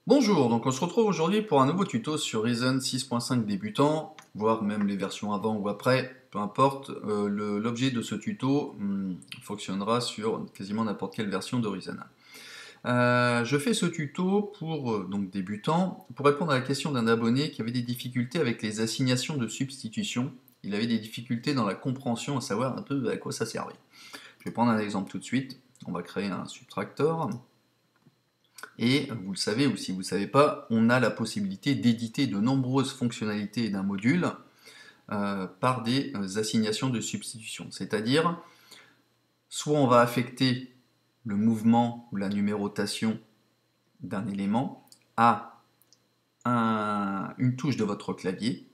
Bonjour, donc on se retrouve aujourd'hui pour un nouveau tuto sur Ryzen 6.5 débutant, voire même les versions avant ou après, peu importe, l'objet de ce tuto fonctionnera sur quasiment n'importe quelle version de Ryzen. Je fais ce tuto pour donc débutant, pour répondre à la question d'un abonné qui avait des difficultés avec les assignations de substitution. Il avait des difficultés dans la compréhension, à savoir un peu à quoi ça servait. Je vais prendre un exemple tout de suite. On va créer un subtractor. Et vous le savez, ou si vous ne le savez pas, on a la possibilité d'éditer de nombreuses fonctionnalités d'un module par des assignations de substitution. C'est-à-dire, soit on va affecter le mouvement ou la numérotation d'un élément à une touche de votre clavier,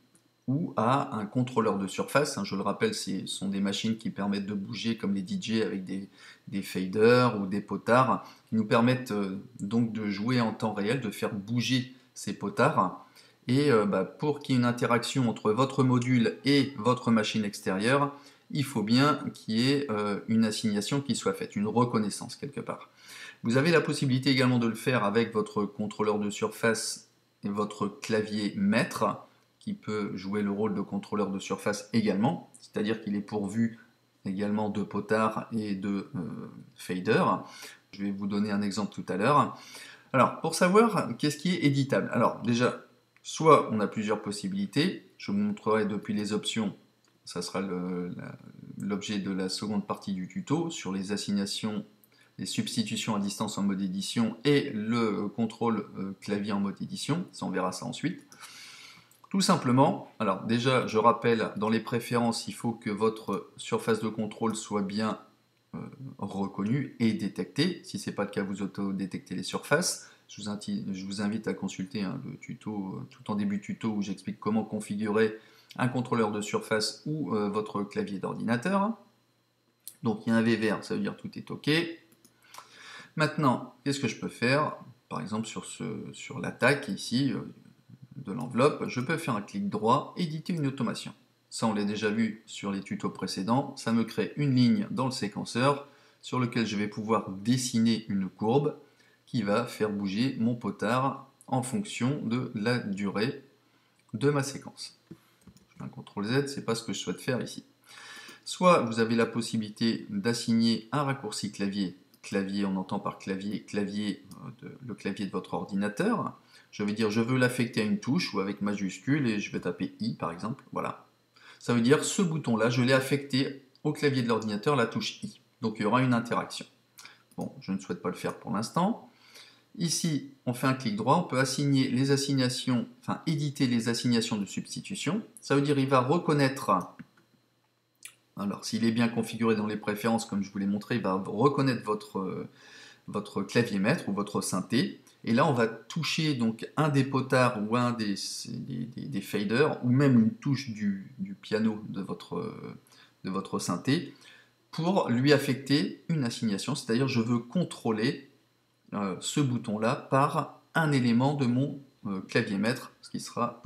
ou à un contrôleur de surface. Je le rappelle, ce sont des machines qui permettent de bouger comme les DJ avec des faders ou des potards, qui nous permettent donc de jouer en temps réel, de faire bouger ces potards. Et pour qu'il y ait une interaction entre votre module et votre machine extérieure, il faut bien qu'il y ait une assignation qui soit faite, une reconnaissance quelque part. Vous avez la possibilité également de le faire avec votre contrôleur de surface et votre clavier maître, qui peut jouer le rôle de contrôleur de surface également, c'est-à-dire qu'il est pourvu également de potards et de faders. Je vais vous donner un exemple tout à l'heure. Alors, pour savoir qu'est-ce qui est éditable, alors déjà, soit on a plusieurs possibilités, je vous montrerai depuis les options, ça sera l'objet de la seconde partie du tuto, sur les assignations, les substitutions à distance en mode édition et le contrôle clavier en mode édition, ça on verra ça ensuite. Tout simplement, alors déjà je rappelle, dans les préférences, il faut que votre surface de contrôle soit bien reconnue et détectée. Si ce n'est pas le cas, vous auto-détectez les surfaces. Je vous invite à consulter le tuto, tout en début de tuto, où j'explique comment configurer un contrôleur de surface ou votre clavier d'ordinateur. Donc il y a un V vert, ça veut dire tout est OK. Maintenant, qu'est-ce que je peux faire? Par exemple, sur l'attaque ici, de l'enveloppe, je peux faire un clic droit, éditer une automation. Ça, on l'a déjà vu sur les tutos précédents. Ça me crée une ligne dans le séquenceur sur lequel je vais pouvoir dessiner une courbe qui va faire bouger mon potard en fonction de la durée de ma séquence. Je fais un CTRL Z, c'est pas ce que je souhaite faire ici. Soit vous avez la possibilité d'assigner un raccourci clavier. Clavier, on entend par clavier, le clavier de votre ordinateur. Je vais dire je veux l'affecter à une touche ou avec majuscule et je vais taper I par exemple, voilà. Ça veut dire ce bouton-là, je l'ai affecté au clavier de l'ordinateur, la touche I. Donc il y aura une interaction. Bon, je ne souhaite pas le faire pour l'instant. Ici, on fait un clic droit, on peut assigner les assignations, enfin éditer les assignations de substitution. Ça veut dire qu'il va reconnaître, alors s'il est bien configuré dans les préférences comme je vous l'ai montré, il va reconnaître votre clavier maître ou votre synthé. Et là, on va toucher donc un des potards ou un des faders, ou même une touche du piano de votre synthé, pour lui affecter une assignation. C'est-à-dire, je veux contrôler ce bouton-là par un élément de mon clavier maître, ce qui sera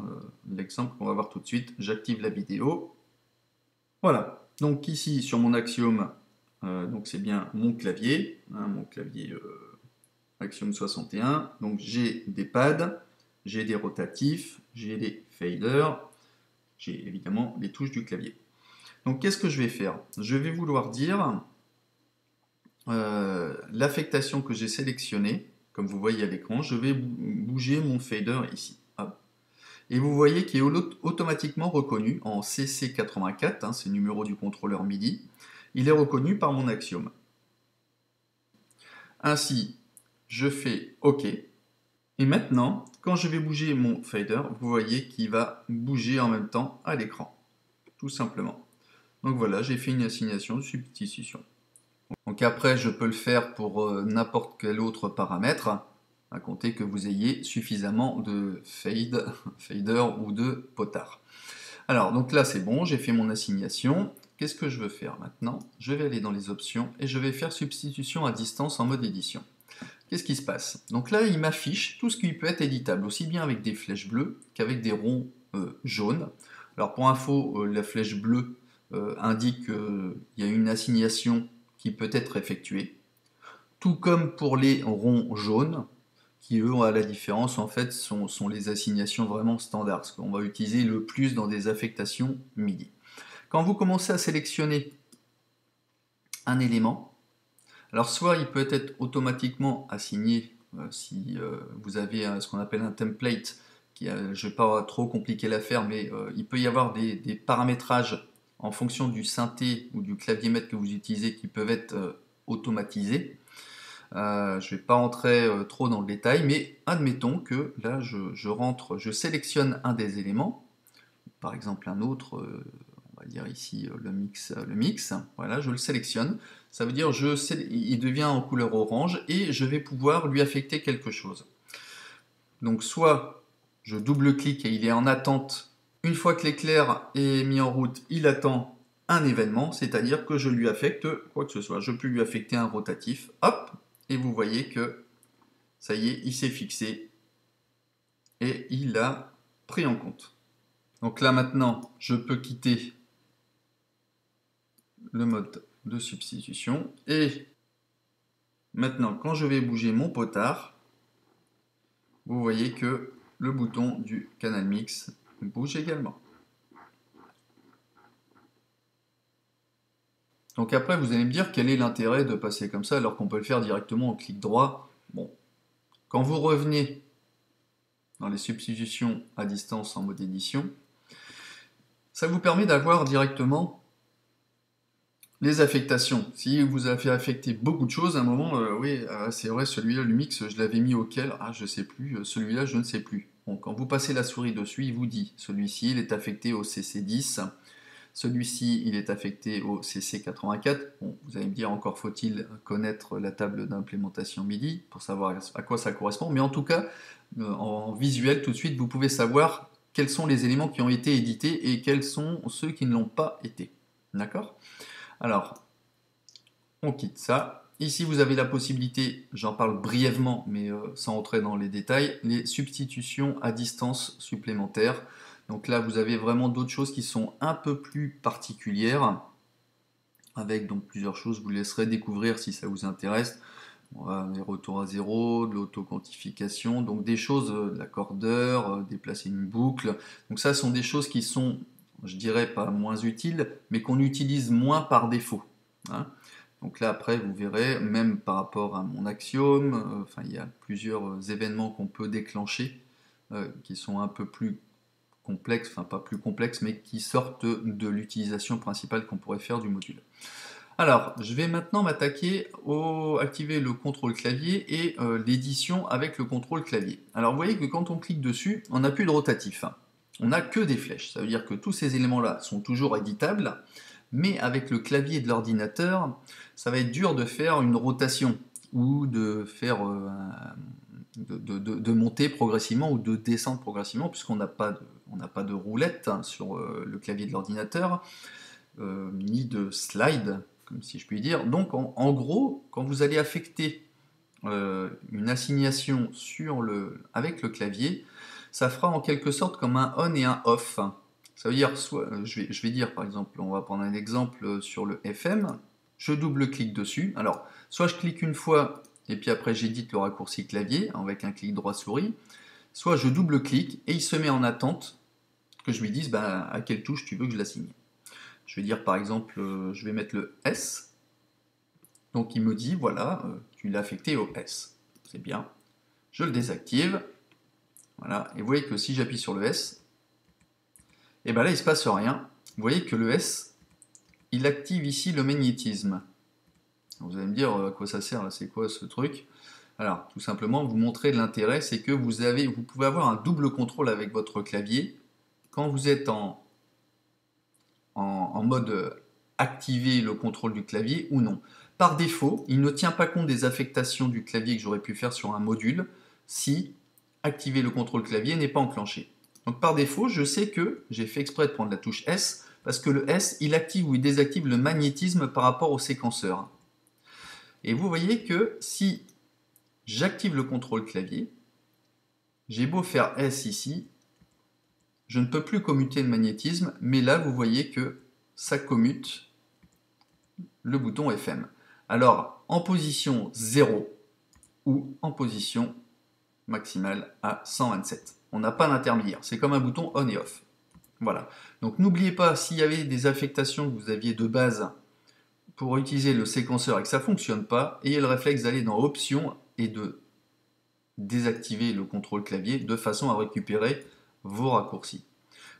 l'exemple qu'on va voir tout de suite. J'active la vidéo. Voilà. Donc ici, sur mon Axiom, donc c'est bien mon clavier, mon clavier Axiom 61, donc j'ai des pads, j'ai des rotatifs, j'ai des faders, j'ai évidemment les touches du clavier. Donc qu'est-ce que je vais faire? Je vais vouloir dire l'affectation que j'ai sélectionnée, comme vous voyez à l'écran, je vais bouger mon fader ici. Hop. Et vous voyez qu'il est automatiquement reconnu en CC84, c'est le numéro du contrôleur MIDI, il est reconnu par mon Axiom. Ainsi, je fais OK. Et maintenant, quand je vais bouger mon fader, vous voyez qu'il va bouger en même temps à l'écran. Tout simplement. Donc voilà, j'ai fait une assignation de substitution. Donc après, je peux le faire pour n'importe quel autre paramètre, à compter que vous ayez suffisamment de fader ou de potard. Alors, donc là c'est bon, j'ai fait mon assignation. qu'est-ce que je veux faire maintenant? Je vais aller dans les options et je vais faire substitution à distance en mode édition. Qu'est-ce qui se passe? Donc là, il m'affiche tout ce qui peut être éditable, aussi bien avec des flèches bleues qu'avec des ronds jaunes. Alors pour info, la flèche bleue indique qu'il y a une assignation qui peut être effectuée. Tout comme pour les ronds jaunes, qui eux, à la différence, en fait, sont les assignations vraiment standards, ce qu'on va utiliser le plus dans des affectations MIDI. Quand vous commencez à sélectionner un élément, alors soit il peut être automatiquement assigné si vous avez ce qu'on appelle un template, je ne vais pas trop compliquer l'affaire, mais il peut y avoir des paramétrages en fonction du synthé ou du clavier maître que vous utilisez qui peuvent être automatisés. Je ne vais pas rentrer trop dans le détail, mais admettons que là je sélectionne un des éléments, par exemple un autre, on va dire ici le mix, voilà, je le sélectionne, ça veut dire il devient en couleur orange et je vais pouvoir lui affecter quelque chose. Donc soit je double-clique et il est en attente, une fois que l'éclair est mis en route, il attend un événement, c'est-à-dire que je lui affecte quoi que ce soit. Je peux lui affecter un rotatif, hop, et vous voyez que ça y est, il s'est fixé et il l'a pris en compte. Donc là maintenant, je peux quitter le mode de substitution et maintenant quand je vais bouger mon potard, vous voyez que le bouton du canal mix bouge également. Donc après vous allez me dire quel est l'intérêt de passer comme ça alors qu'on peut le faire directement au clic droit. Bon, quand vous revenez dans les substitutions à distance en mode édition, ça vous permet d'avoir directement les affectations. Si vous avez affecté beaucoup de choses, à un moment, oui, c'est vrai, celui-là, le mix, je l'avais mis auquel? Ah, je sais plus, celui-là, je ne sais plus. Bon, quand vous passez la souris dessus, il vous dit, celui-ci, il est affecté au CC10, celui-ci, il est affecté au CC84. Bon, vous allez me dire, encore faut-il connaître la table d'implémentation MIDI pour savoir à quoi ça correspond, mais en tout cas, en visuel, tout de suite, vous pouvez savoir quels sont les éléments qui ont été édités et quels sont ceux qui ne l'ont pas été. D'accord? Alors, on quitte ça. Ici, vous avez la possibilité, j'en parle brièvement, mais sans entrer dans les détails, les substitutions à distance supplémentaires. Donc là, vous avez vraiment d'autres choses qui sont un peu plus particulières, avec donc plusieurs choses. Je vous laisserai découvrir si ça vous intéresse. Les retours à zéro, de l'auto-quantification, donc des choses, de l'accordeur, déplacer une boucle. Donc ça, sont des choses qui sont, je dirais pas moins utiles, mais qu'on utilise moins par défaut. Hein. Donc là, après, vous verrez, même par rapport à mon axiome, il y a plusieurs événements qu'on peut déclencher qui sont un peu plus complexes, enfin pas plus complexes, mais qui sortent de l'utilisation principale qu'on pourrait faire du module. Alors, je vais maintenant m'attaquer à activer le contrôle clavier et l'édition avec le contrôle clavier. Alors, vous voyez que quand on clique dessus, on n'a plus de rotatif. Hein. On n'a que des flèches. Ça veut dire que tous ces éléments-là sont toujours éditables, mais avec le clavier de l'ordinateur, ça va être dur de faire une rotation ou de faire de monter progressivement ou de descendre progressivement, puisqu'on n'a pas de roulette hein, sur le clavier de l'ordinateur, ni de slide, si je puis dire. Donc en gros, quand vous allez affecter une assignation avec le clavier, ça fera en quelque sorte comme un on et un off. Ça veut dire, soit, je vais dire par exemple, on va prendre un exemple sur le FM, je double-clique dessus. Alors, soit je clique une fois et puis après j'édite le raccourci clavier avec un clic droit souris, soit je double-clique et il se met en attente que je lui dise à quelle touche tu veux que je l'assigne. Je vais dire par exemple, je vais mettre le S. Donc il me dit, voilà, tu l'as affecté au S. C'est bien. Je le désactive. Voilà. Et vous voyez que si j'appuie sur le S, et bien là il ne se passe rien. Vous voyez que le S, il active ici le magnétisme. Vous allez me dire à quoi ça sert, là, c'est quoi ce truc? Alors, tout simplement, vous montrer de l'intérêt, c'est que vous pouvez avoir un double contrôle avec votre clavier. Quand vous êtes en mode activer le contrôle du clavier ou non. Par défaut, il ne tient pas compte des affectations du clavier que j'aurais pu faire sur un module si activer le contrôle clavier n'est pas enclenché. Donc par défaut, je sais que j'ai fait exprès de prendre la touche S parce que le S, il active ou il désactive le magnétisme par rapport au séquenceur. Et vous voyez que si j'active le contrôle clavier, j'ai beau faire S ici, je ne peux plus commuter le magnétisme, mais là vous voyez que ça commute le bouton FM. Alors en position 0 ou en position maximale à 127. On n'a pas d'intermédiaire, c'est comme un bouton on et off. Voilà. Donc n'oubliez pas, s'il y avait des affectations que vous aviez de base pour utiliser le séquenceur et que ça ne fonctionne pas, ayez le réflexe d'aller dans Options et de désactiver le contrôle clavier de façon à récupérer vos raccourcis.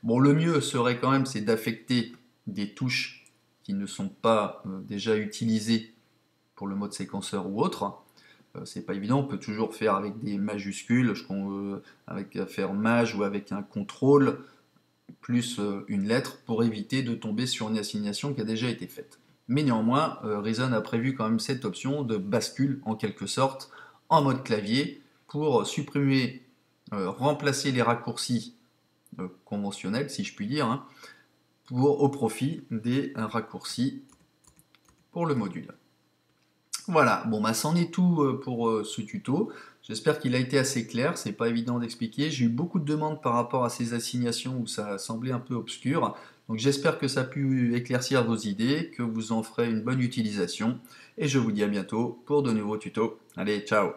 Bon, le mieux serait quand même, c'est d'affecter des touches qui ne sont pas déjà utilisées pour le mode séquenceur ou autre. C'est pas évident, on peut toujours faire avec des majuscules, avec faire maj ou avec un contrôle plus une lettre pour éviter de tomber sur une assignation qui a déjà été faite. Mais néanmoins, Reason a prévu quand même cette option de bascule en quelque sorte en mode clavier pour supprimer, remplacer les raccourcis conventionnels, si je puis dire, hein, au profit des raccourcis pour le module. Voilà, bon bah c'en est tout pour ce tuto. J'espère qu'il a été assez clair, c'est pas évident d'expliquer. J'ai eu beaucoup de demandes par rapport à ces assignations où ça semblait un peu obscur. Donc j'espère que ça a pu éclaircir vos idées, que vous en ferez une bonne utilisation. Et je vous dis à bientôt pour de nouveaux tutos. Allez, ciao!